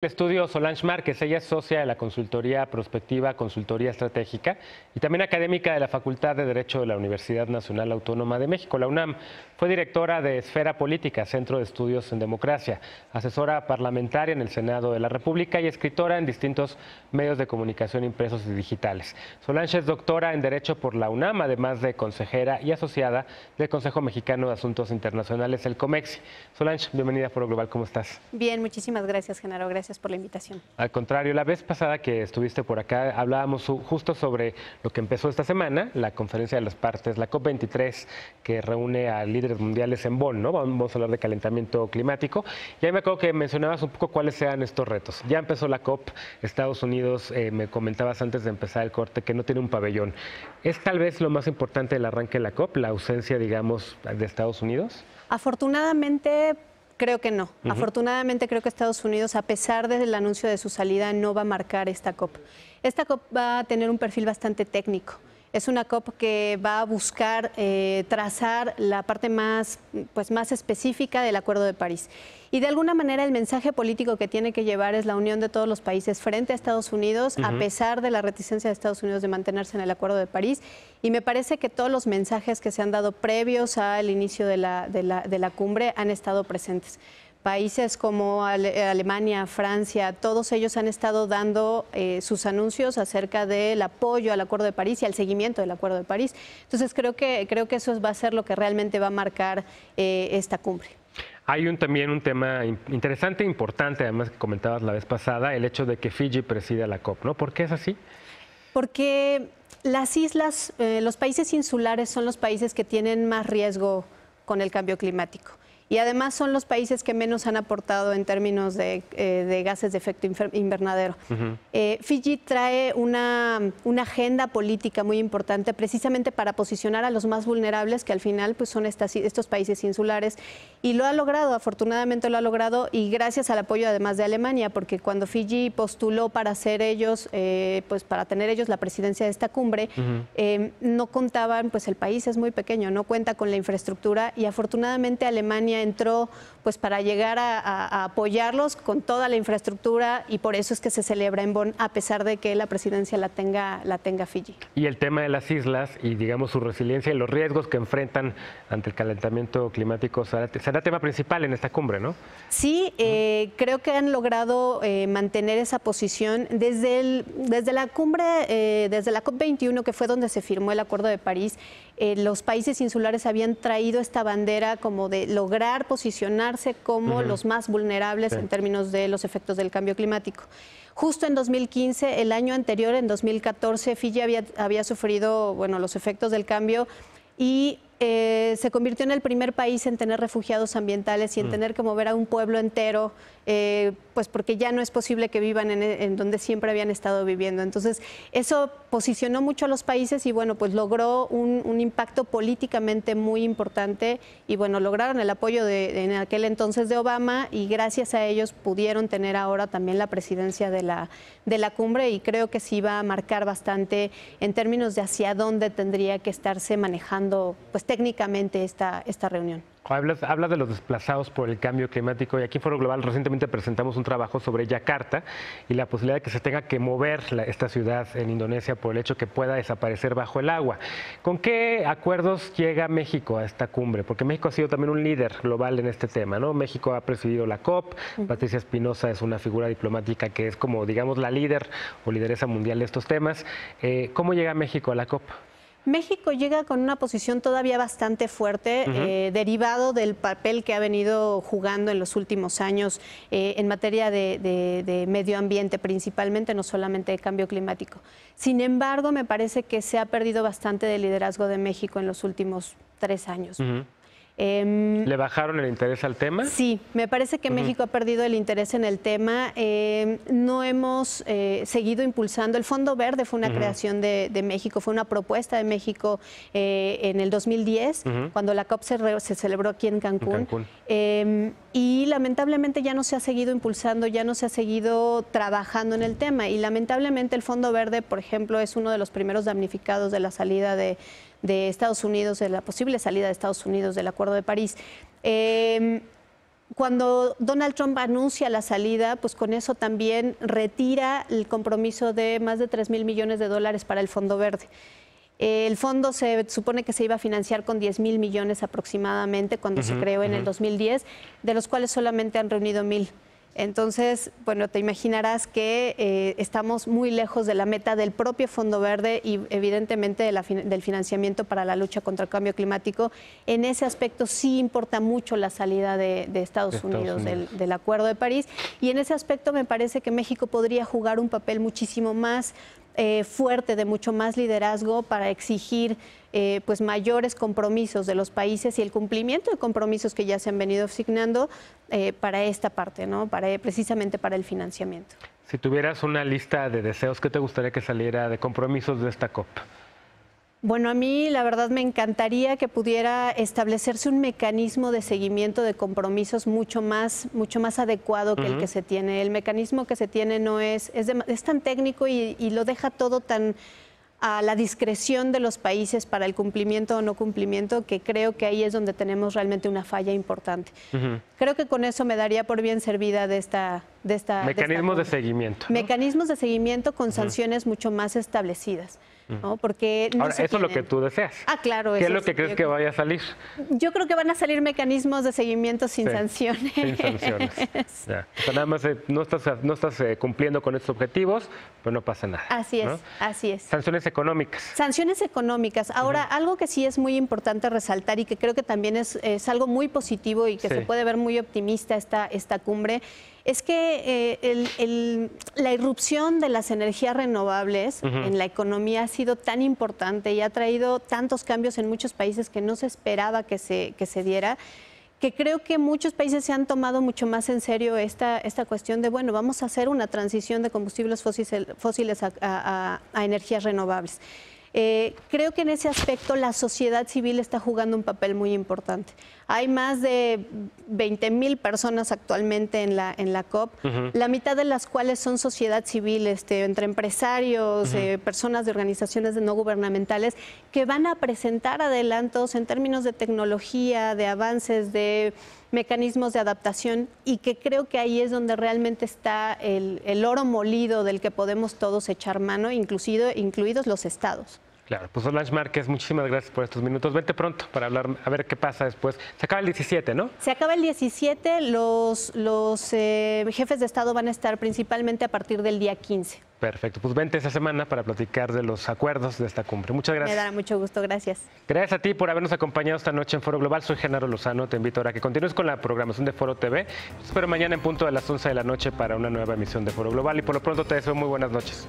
El estudio Solange Márquez, ella es socia de la consultoría Prospectiva, Consultoría Estratégica y también académica de la Facultad de Derecho de la Universidad Nacional Autónoma de México, la UNAM. Fue directora de Esfera Política, Centro de Estudios en Democracia, asesora parlamentaria en el Senado de la República y escritora en distintos medios de comunicación impresos y digitales. Solange es doctora en Derecho por la UNAM, además de consejera y asociada del Consejo Mexicano de Asuntos Internacionales, el COMEXI. Solange, bienvenida a Foro Global, ¿cómo estás? Bien, muchísimas gracias, Genaro. Gracias por la invitación. Al contrario, la vez pasada que estuviste por acá hablábamos justo sobre lo que empezó esta semana, la conferencia de las partes, la COP23, que reúne a líderes mundiales en Bonn, ¿no? Vamos a hablar de calentamiento climático. Y ahí me acuerdo que mencionabas un poco cuáles sean estos retos. Ya empezó la COP, Estados Unidos, me comentabas antes de empezar el corte que no tiene un pabellón. ¿Es tal vez lo más importante del arranque de la COP, la ausencia, digamos, de Estados Unidos? Afortunadamente, creo que no. Afortunadamente creo que Estados Unidos, a pesar del anuncio de su salida, no va a marcar esta COP. Esta COP va a tener un perfil bastante técnico. Es una COP que va a buscar trazar la parte más específica del Acuerdo de París. Y de alguna manera el mensaje político que tiene que llevar es la unión de todos los países frente a Estados Unidos, a pesar de la reticencia de Estados Unidos de mantenerse en el Acuerdo de París. Y me parece que todos los mensajes que se han dado previos al inicio de la cumbre han estado presentes. Países como Alemania, Francia, todos ellos han estado dando sus anuncios acerca del apoyo al Acuerdo de París y al seguimiento del Acuerdo de París. Entonces creo que eso va a ser lo que realmente va a marcar esta cumbre. Hay también un tema interesante e importante, además que comentabas la vez pasada, el hecho de que Fiji presida la COP, ¿no? ¿Por qué es así? Porque las islas, los países insulares son los países que tienen más riesgo con el cambio climático. Y además son los países que menos han aportado en términos de gases de efecto invernadero. Fiji trae una agenda política muy importante precisamente para posicionar a los más vulnerables, que al final pues, son estos países insulares. Y lo ha logrado, afortunadamente lo ha logrado, y gracias al apoyo además de Alemania, porque cuando Fiji postuló para ser ellos, para tener ellos la presidencia de esta cumbre, no contaban, pues el país es muy pequeño, no cuenta con la infraestructura, y afortunadamente Alemania entró pues para llegar a apoyarlos con toda la infraestructura, y por eso es que se celebra en Bonn, a pesar de que la presidencia la tenga Fiji. Y el tema de las islas y digamos su resiliencia y los riesgos que enfrentan ante el calentamiento climático será tema principal en esta cumbre, ¿no? Sí, creo que han logrado mantener esa posición desde la cumbre, desde la COP21, que fue donde se firmó el Acuerdo de París. Los países insulares habían traído esta bandera como de lograr posicionarse como los más vulnerables en términos de los efectos del cambio climático. Justo en 2015, el año anterior, en 2014, Fiji había sufrido los efectos del cambio y se convirtió en el primer país en tener refugiados ambientales y en tener que mover a un pueblo entero, pues porque ya no es posible que vivan en donde siempre habían estado viviendo. Entonces, eso posicionó mucho a los países y pues logró un impacto políticamente muy importante y lograron el apoyo en aquel entonces de Obama, y gracias a ellos pudieron tener ahora también la presidencia de la cumbre, y creo que sí va a marcar bastante en términos de hacia dónde tendría que estarse manejando pues técnicamente esta reunión. Hablas de los desplazados por el cambio climático, y aquí en Foro Global recientemente presentamos un trabajo sobre Yakarta y la posibilidad de que se tenga que mover esta ciudad en Indonesia por el hecho que pueda desaparecer bajo el agua. ¿Con qué acuerdos llega México a esta cumbre? Porque México ha sido también un líder global en este tema, ¿no? México ha presidido la COP, Patricia Espinosa es una figura diplomática que es como, digamos, la líder o lideresa mundial de estos temas. ¿Cómo llega México a la COP? México llega con una posición todavía bastante fuerte, derivado del papel que ha venido jugando en los últimos años en materia de medio ambiente, principalmente, no solamente de cambio climático. Sin embargo, me parece que se ha perdido bastante del liderazgo de México en los últimos 3 años. ¿Le bajaron el interés al tema? Sí, me parece que México ha perdido el interés en el tema. No hemos seguido impulsando. El Fondo Verde fue una creación de México, fue una propuesta de México en el 2010, cuando la COP se celebró aquí en Cancún. Y lamentablemente ya no se ha seguido impulsando, ya no se ha seguido trabajando en el tema. Y lamentablemente el Fondo Verde, por ejemplo, es uno de los primeros damnificados de la salida de Estados Unidos, de la posible salida de Estados Unidos del Acuerdo de París. cuando Donald Trump anuncia la salida, pues con eso también retira el compromiso de más de 3,000 millones de dólares para el Fondo Verde. El fondo se supone que se iba a financiar con 10,000 millones aproximadamente cuando se creó en el 2010, de los cuales solamente han reunido 1,000. Entonces, bueno, te imaginarás que estamos muy lejos de la meta del propio Fondo Verde y evidentemente del financiamiento para la lucha contra el cambio climático. En ese aspecto sí importa mucho la salida de Estados Unidos del Acuerdo de París, y en ese aspecto me parece que México podría jugar un papel muchísimo más fuerte, de mucho más liderazgo para exigir pues mayores compromisos de los países y el cumplimiento de compromisos que ya se han venido asignando para esta parte, ¿no? Precisamente para el financiamiento. Si tuvieras una lista de deseos, ¿qué te gustaría que saliera de compromisos de esta COP? Bueno, a mí la verdad me encantaría que pudiera establecerse un mecanismo de seguimiento de compromisos mucho más adecuado que el que se tiene. El mecanismo que se tiene no es tan técnico y lo deja todo tan a la discreción de los países para el cumplimiento o no cumplimiento, que creo que ahí es donde tenemos realmente una falla importante. Creo que con eso me daría por bien servida de esta mecanismos de seguimiento, ¿no? Mecanismos de seguimiento con sanciones mucho más establecidas, ¿no? Porque no ahora, eso es lo que tú deseas. Ah, claro. ¿Qué es lo que crees que vaya a salir? Yo creo que van a salir mecanismos de seguimiento sin sanciones. Sin sanciones. Ya. O sea, nada más no estás cumpliendo con estos objetivos, pues no pasa nada. Así es, ¿no? así es. Sanciones económicas. Sanciones económicas. Ahora, algo que sí es muy importante resaltar y que creo que también es algo muy positivo y que se puede ver muy optimista esta cumbre, es que la irrupción de las energías renovables en la economía ha sido tan importante y ha traído tantos cambios en muchos países que no se esperaba que se diera, que creo que muchos países se han tomado mucho más en serio esta cuestión de, bueno, vamos a hacer una transición de combustibles fósiles a energías renovables. Creo que en ese aspecto la sociedad civil está jugando un papel muy importante. Hay más de 20,000 personas actualmente en la COP, la mitad de las cuales son sociedad civil, entre empresarios, personas de organizaciones no gubernamentales, que van a presentar adelantos en términos de tecnología, de avances, de mecanismos de adaptación, y que creo que ahí es donde realmente está el oro molido del que podemos todos echar mano, incluidos los estados. Claro, pues Solange Márquez, muchísimas gracias por estos minutos. Vente pronto para hablar, a ver qué pasa después. Se acaba el 17, ¿no? Se acaba el 17, los jefes de Estado van a estar principalmente a partir del día 15. Perfecto, pues vente esa semana para platicar de los acuerdos de esta cumbre. Muchas gracias. Me dará mucho gusto, gracias. Gracias a ti por habernos acompañado esta noche en Foro Global. Soy Genaro Lozano, te invito ahora a que continúes con la programación de Foro TV. Te espero mañana en punto de las 11 de la noche para una nueva emisión de Foro Global y por lo pronto te deseo muy buenas noches.